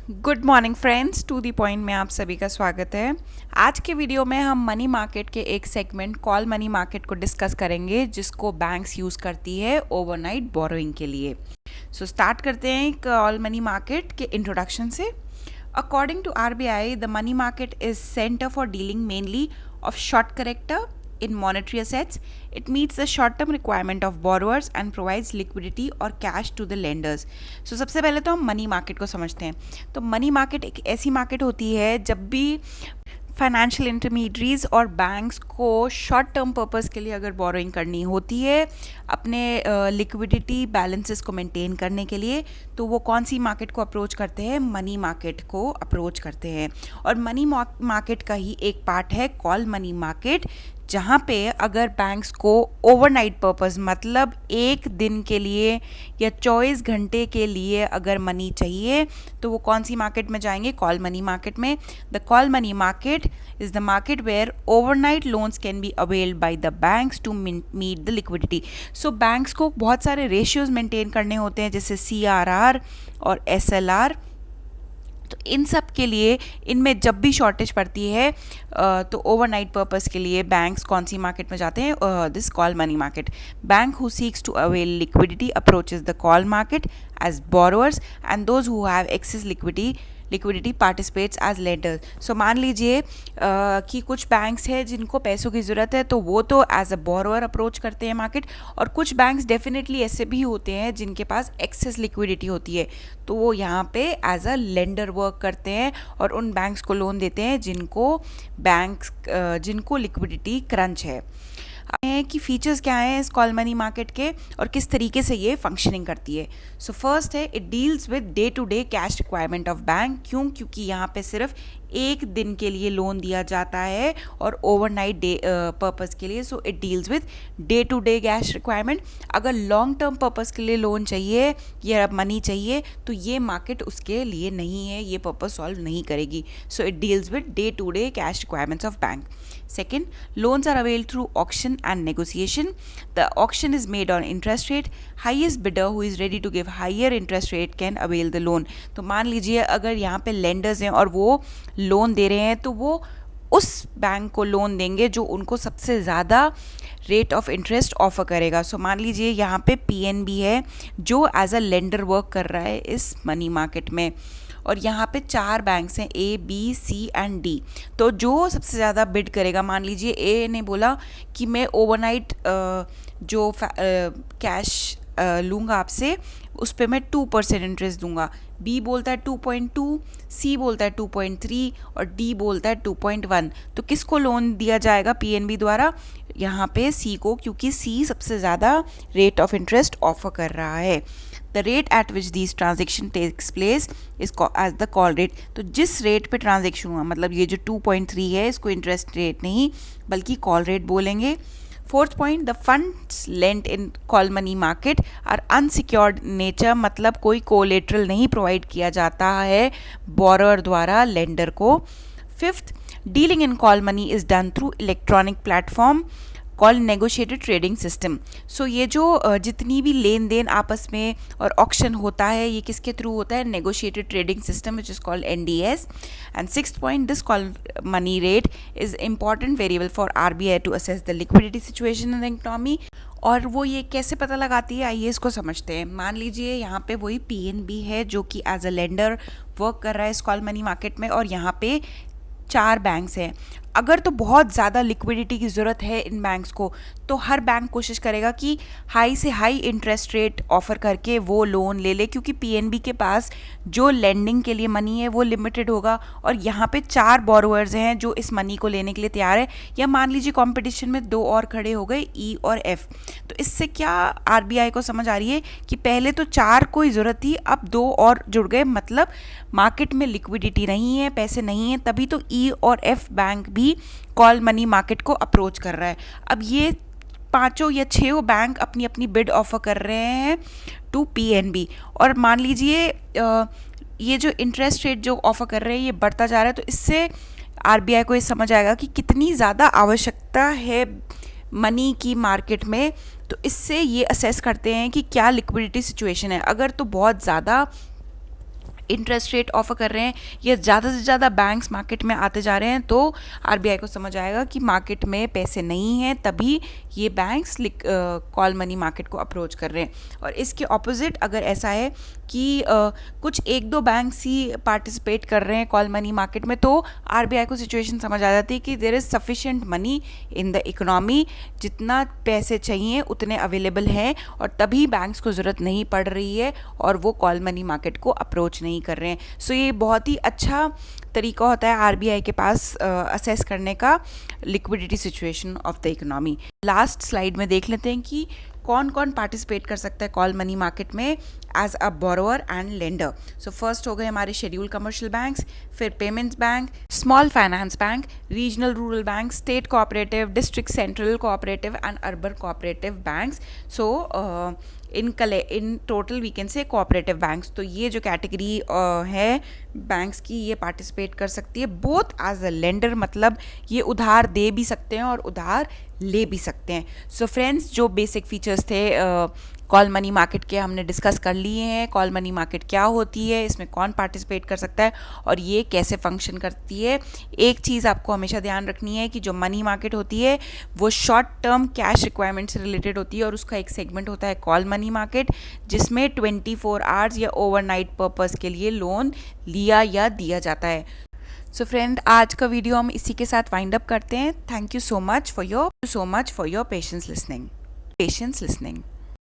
Good morning friends, to the point में आप सभी का स्वागत है। आज के वीडियो में हम मनी मार्केट के एक सेगमेंट कॉल मनी मार्केट को डिस्कस करेंगे, जिसको बैंक्स यूज़ करती है ओवरनाइट बोरोइंग के लिए। स्टार्ट करते हैं कॉल मनी मार्केट के इंट्रोडक्शन से। According to RBI, the money market is centre for dealing mainly of short character in monetary assets. It meets the short-term requirement of borrowers and provides liquidity or cash to the lenders. So सबसे पहले तो हम money market को समझते हैं। तो money market एक ऐसी मार्केट होती है जब भी फाइनेंशियल इंटरमीडियरीज और बैंक्स को शॉर्ट टर्म पर्पस के लिए अगर बोरोइंग करनी होती है अपने लिक्विडिटी बैलेंसेस को मेंटेन करने के लिए, तो वो कौन सी मार्केट को अप्रोच करते हैं? मनी मार्केट को अप्रोच करते हैं। और मनी मार्केट का ही एक पार्ट है कॉल मनी मार्केट, जहाँ पे अगर बैंक्स को ओवरनाइट पर्पस मतलब एक दिन के लिए या 24 घंटे के लिए अगर मनी चाहिए तो वो कौन सी मार्केट में जाएंगे? कॉल मनी मार्केट में। The call money market is the market where overnight loans can be availed by the banks to meet the liquidity. So banks को बहुत सारे ratios maintain करने होते हैं, जैसे CRR और SLR। तो इन सब के लिए इनमें जब भी शॉर्टेज पड़ती है तो ओवरनाइट पर्पस के लिए बैंक्स कौन सी मार्केट में जाते हैं? This call money market. Bank who seeks to avail liquidity approaches the call market as borrowers and those who have access liquidity participates as lenders. So मान लीजिए कि कुछ बैंक्स हैं जिनको पैसों की ज़रूरत है, तो वो तो एज अ बोरोअर अप्रोच करते हैं मार्केट, और कुछ बैंक्स डेफिनेटली ऐसे भी होते हैं जिनके पास एक्सेस लिक्विडिटी होती है, तो वो यहाँ पे एज अ लेंडर वर्क करते हैं और उन बैंक्स को लोन देते हैं जिनको लिक्विडिटी क्रंच है। कि फीचर्स क्या हैं इस कॉल मनी मार्केट के और किस तरीके से ये फंक्शनिंग करती है। सो फर्स्ट है, it deals with day to day cash requirement of bank. क्योंकि यहाँ पे सिर्फ एक दिन के लिए लोन दिया जाता है और ओवरनाइट डे पर्पस के लिए। So it deals with day to day cash requirement. अगर लॉन्ग टर्म पर्पस के लिए लोन चाहिए या मनी चाहिए तो ये मार्केट उसके लिए नहीं है, ये पर्पस सॉल्व नहीं करेगी। So it deals with day to day cash requirements of bank. Second, loans are availed through auction and negotiation. The auction is made on interest rate. Highest bidder who is ready to give higher interest rate can avail the loan. तो मान लीजिए अगर यहाँ पे lenders हैं और वो loan दे रहे हैं, तो वो उस बैंक को लोन देंगे जो उनको सबसे ज़्यादा रेट ऑफ इंटरेस्ट ऑफर करेगा। सो मान लीजिए यहाँ पे PNB है जो एज अ लेंडर वर्क कर रहा है इस मनी मार्केट में, और यहाँ पे 4 बैंक्स हैं A, B, C and D। तो जो सबसे ज़्यादा बिड करेगा, मान लीजिए A ने बोला कि मैं ओवरनाइट जो कैश लूँगा आपसे, उस पर मैं 2% इंटरेस्ट दूंगा। B बोलता है 2.2, C बोलता है 2.3 और D बोलता है 2.1। तो किसको लोन दिया जाएगा PNB द्वारा? यहाँ पे C को, क्योंकि C सबसे ज़्यादा रेट ऑफ इंटरेस्ट ऑफर कर रहा है। The rate at which these transaction takes place is as the call rate। तो जिस रेट पे ट्रांजेक्शन हुआ, मतलब ये जो 2.3 है, इसको इंटरेस्ट रेट नहीं बल्कि कॉल रेट बोलेंगे। Fourth point, the funds lent in call money market are unsecured nature, मतलब कोई कोलेटरल नहीं प्रोवाइड किया जाता है बोरोअर द्वारा लेंडर को। Fifth, dealing in call money is done through electronic platform call negotiated trading system. So ये जो जितनी भी लेन देन आपस में और ऑक्शन होता है, ये किसके थ्रू होता है? Negotiated trading system which is called NDS। And sixth point, this call money rate is important variable for RBI to assess the liquidity situation in the economy. और वो ये कैसे पता लगाती है, आइए इसको समझते हैं। मान लीजिए यहाँ पे वही PNB है जो कि एज अ लेंडर वर्क कर रहा है इस कॉल मनी मार्केट में, और यहाँ पे 4 बैंक्स हैं। अगर तो बहुत ज़्यादा लिक्विडिटी की ज़रूरत है इन बैंक्स को, तो हर बैंक कोशिश करेगा कि हाई से हाई इंटरेस्ट रेट ऑफर करके वो लोन ले ले, क्योंकि PNB के पास जो लेंडिंग के लिए मनी है वो लिमिटेड होगा, और यहाँ पे 4 बोरोअर्स हैं जो इस मनी को लेने के लिए तैयार है। या मान लीजिए कंपटीशन में 2 और खड़े हो गए, E और F। तो इससे क्या RBI को समझ आ रही है कि पहले तो 4 को ही ज़रूरत थी, अब 2 और जुड़ गए, मतलब मार्केट में लिक्विडिटी नहीं है, पैसे नहीं है, तभी तो E और F बैंक भी कॉल मनी मार्केट को अप्रोच कर रहा है। अब ये 5 या 6 बैंक अपनी अपनी बिड ऑफर कर रहे हैं टू PNB, और मान लीजिए ये जो इंटरेस्ट रेट जो ऑफर कर रहे हैं ये बढ़ता जा रहा है, तो इससे RBI को ये समझ आएगा कि कितनी ज़्यादा आवश्यकता है मनी की मार्केट में। तो इससे ये असेस करते हैं कि क्या लिक्विडिटी सिचुएशन है। अगर तो बहुत ज़्यादा इंटरेस्ट रेट ऑफर कर रहे हैं या ज़्यादा से ज़्यादा बैंक्स मार्केट में आते जा रहे हैं, तो आरबीआई को समझ आएगा कि मार्केट में पैसे नहीं हैं, तभी ये बैंक्स कॉल मनी मार्केट को अप्रोच कर रहे हैं। और इसके ऑपोजिट अगर ऐसा है कि कुछ एक दो बैंक्स ही पार्टिसिपेट कर रहे हैं कॉल मनी मार्केट में, तो आरबीआई को सिचुएशन समझ आ जाती है कि there is sufficient money in the economy, जितना पैसे चाहिए उतने अवेलेबल हैं और तभी बैंक्स को ज़रूरत नहीं पड़ रही है और वो कॉल मनी मार्केट को अप्रोच नहीं कर रहे हैं। सो ये बहुत ही अच्छा तरीका होता है आरबीआई के पास असेस करने का liquidity situation of the economy. Last slide में देख लेते हैं कि कौन कौन पार्टिसिपेट कर सकता है कॉल मनी मार्केट में as a borrower and lender. So first हो गए हमारे शेड्यूल कमर्शियल बैंक्स, फिर payments bank, small finance bank, regional rural bank, state cooperative, district central cooperative and urban cooperative banks. So in total we can say cooperative banks. तो ये जो category है banks की, ये पार्टिसिपेट कर सकती है बोथ एज अ लेंडर, मतलब ये उधार दे भी सकते हैं और उधार ले भी सकते हैं। सो फ्रेंड्स, जो बेसिक फीचर्स थे कॉल मनी मार्केट के हमने डिस्कस कर लिए हैं। कॉल मनी मार्केट क्या होती है, इसमें कौन पार्टिसिपेट कर सकता है और ये कैसे फंक्शन करती है। एक चीज़ आपको हमेशा ध्यान रखनी है कि जो मनी मार्केट होती है वो शॉर्ट टर्म कैश रिक्वायरमेंट से रिलेटेड होती है और उसका एक सेगमेंट होता है कॉल मनी मार्केट, जिसमें 24 आवर्स या ओवरनाइट पर्पस के लिए लोन लिया या दिया जाता है। सो फ्रेंड, आज का वीडियो हम इसी के साथ वाइंड अप करते हैं। Thank you so much for your patience listening.